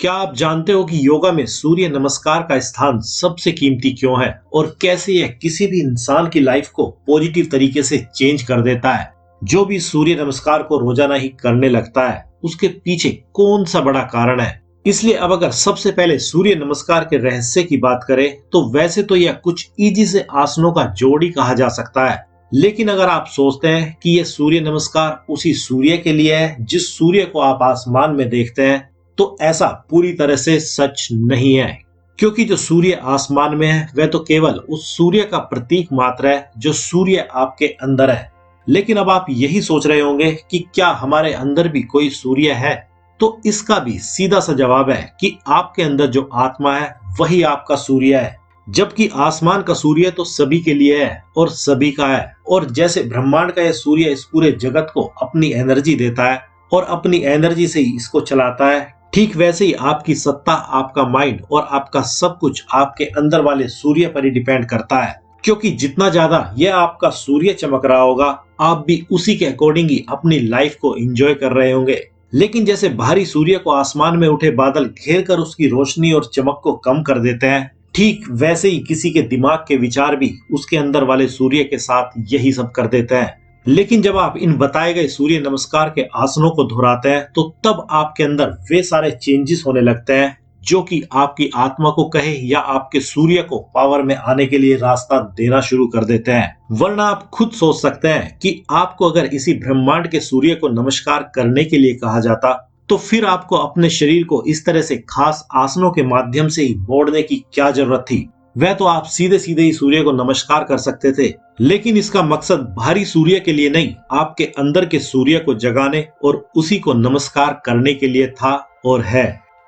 क्या आप जानते हो कि योगा में सूर्य नमस्कार का स्थान सबसे कीमती क्यों है और कैसे यह किसी भी इंसान की लाइफ को पॉजिटिव तरीके से चेंज कर देता है। जो भी सूर्य नमस्कार को रोजाना ही करने लगता है उसके पीछे कौन सा बड़ा कारण है। इसलिए अब अगर सबसे पहले सूर्य नमस्कार के रहस्य की बात करें तो वैसे तो यह कुछ इजी से आसनों का जोड़ ही कहा जा सकता है। लेकिन अगर आप सोचते हैं कि यह सूर्य नमस्कार उसी सूर्य के लिए है जिस सूर्य को आप आसमान में देखते हैं, तो ऐसा पूरी तरह से सच नहीं है। क्योंकि जो सूर्य आसमान में है वह तो केवल उस सूर्य का प्रतीक मात्र है जो सूर्य आपके अंदर है। लेकिन अब आप यही सोच रहे होंगे कि क्या हमारे अंदर भी कोई सूर्य है। तो इसका भी सीधा सा जवाब है कि आपके अंदर जो आत्मा है वही आपका सूर्य है। जबकि आसमान का सूर्य तो सभी के लिए है और सभी का है। और जैसे ब्रह्मांड का यह सूर्य इस पूरे जगत को अपनी एनर्जी देता है और अपनी एनर्जी से ही इसको चलाता है, ठीक वैसे ही आपकी सत्ता, आपका माइंड और आपका सब कुछ आपके अंदर वाले सूर्य पर ही डिपेंड करता है। क्योंकि जितना ज्यादा यह आपका सूर्य चमक रहा होगा, आप भी उसी के अकॉर्डिंग ही अपनी लाइफ को एंजॉय कर रहे होंगे। लेकिन जैसे भारी सूर्य को आसमान में उठे बादल घेर कर उसकी रोशनी और चमक को कम कर देते हैं, ठीक वैसे ही किसी के दिमाग के विचार भी उसके अंदर वाले सूर्य के साथ यही सब कर देते हैं। लेकिन जब आप इन बताए गए सूर्य नमस्कार के आसनों को दोहराते हैं तो तब आपके अंदर वे सारे चेंजेस होने लगते हैं जो कि आपकी आत्मा को कहे या आपके सूर्य को पावर में आने के लिए रास्ता देना शुरू कर देते हैं। वरना आप खुद सोच सकते हैं कि आपको अगर इसी ब्रह्मांड के सूर्य को नमस्कार करने के लिए कहा जाता तो फिर आपको अपने शरीर को इस तरह से खास आसनों के माध्यम से ही मोड़ने की क्या जरूरत थी। वह तो आप सीधे सीधे ही सूर्य को नमस्कार कर सकते थे। लेकिन इसका मकसद भारी सूर्य के लिए नहीं, आपके अंदर के सूर्य को जगाने और उसी को नमस्कार करने के लिए था और है।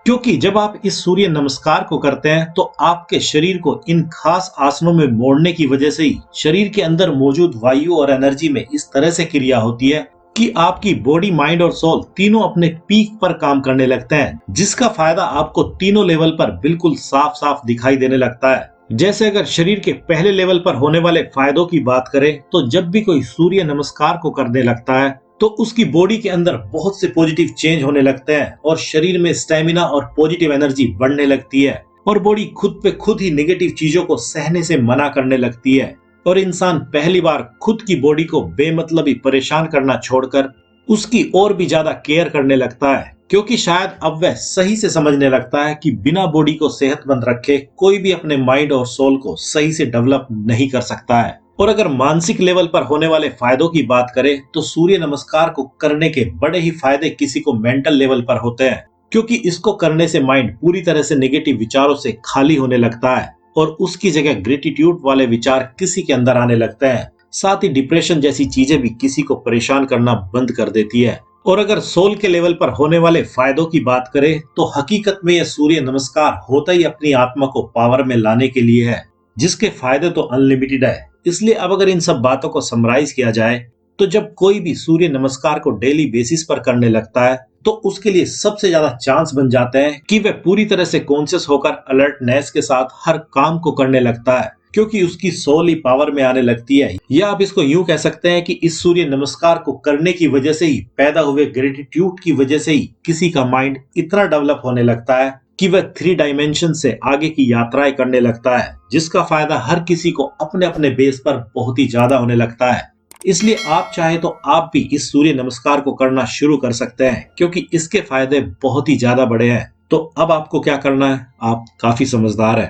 क्योंकि जब आप इस सूर्य नमस्कार को करते हैं तो आपके शरीर को इन खास आसनों में मोड़ने की वजह से ही शरीर के अंदर मौजूद वायु और एनर्जी में इस तरह से क्रिया होती है कि आपकी बॉडी, माइंड और सोल तीनों अपने पीक पर काम करने लगते हैं, जिसका फायदा आपको तीनों लेवल पर बिल्कुल साफ साफ दिखाई देने लगता है। जैसे अगर शरीर के पहले लेवल पर होने वाले फायदों की बात करें तो जब भी कोई सूर्य नमस्कार को करने लगता है तो उसकी बॉडी के अंदर बहुत से पॉजिटिव चेंज होने लगते हैं और शरीर में स्टेमिना और पॉजिटिव एनर्जी बढ़ने लगती है और बॉडी खुद पे खुद ही नेगेटिव चीजों को सहने से मना करने लगती है और इंसान पहली बार खुद की बॉडी को बेमतलबी परेशान करना छोड़कर उसकी और भी ज्यादा केयर करने लगता है। क्योंकि शायद अब वह सही से समझने लगता है कि बिना बॉडी को सेहतमंद रखे कोई भी अपने माइंड और सोल को सही से डेवलप नहीं कर सकता है। और अगर मानसिक लेवल पर होने वाले फायदों की बात करें तो सूर्य नमस्कार को करने के बड़े ही फायदे किसी को मेंटल लेवल पर होते हैं। क्योंकि इसको करने से माइंड पूरी तरह से नेगेटिव विचारों से खाली होने लगता है और उसकी जगह ग्रेटिट्यूड वाले विचार किसी के अंदर आने लगते हैं। साथ ही डिप्रेशन जैसी चीजें भी किसी को परेशान करना बंद कर देती है। और अगर सोल के लेवल पर होने वाले फायदों की बात करें तो हकीकत में यह सूर्य नमस्कार होता ही अपनी आत्मा को पावर में लाने के लिए है, जिसके फायदे तो अनलिमिटेड है। इसलिए अब अगर इन सब बातों को समराइज किया जाए तो जब कोई भी सूर्य नमस्कार को डेली बेसिस पर करने लगता है तो उसके लिए सबसे ज्यादा चांस बन जाते हैं कि वह पूरी तरह से कॉन्शियस होकर अलर्टनेस के साथ हर काम को करने लगता है, क्योंकि उसकी सोल ही पावर में आने लगती है। या आप इसको यूं कह सकते हैं कि इस सूर्य नमस्कार को करने की वजह से ही, पैदा हुए ग्रेटिट्यूड की वजह से ही किसी का माइंड इतना डेवलप होने लगता है कि वह 3 डायमेंशन से आगे की यात्राएं करने लगता है, जिसका फायदा हर किसी को अपने अपने बेस पर बहुत ही ज्यादा होने लगता है। इसलिए आप चाहे तो आप भी इस सूर्य नमस्कार को करना शुरू कर सकते हैं, क्योंकि इसके फायदे बहुत ही ज्यादा बड़े हैं। तो अब आपको क्या करना है, आप काफी समझदार है।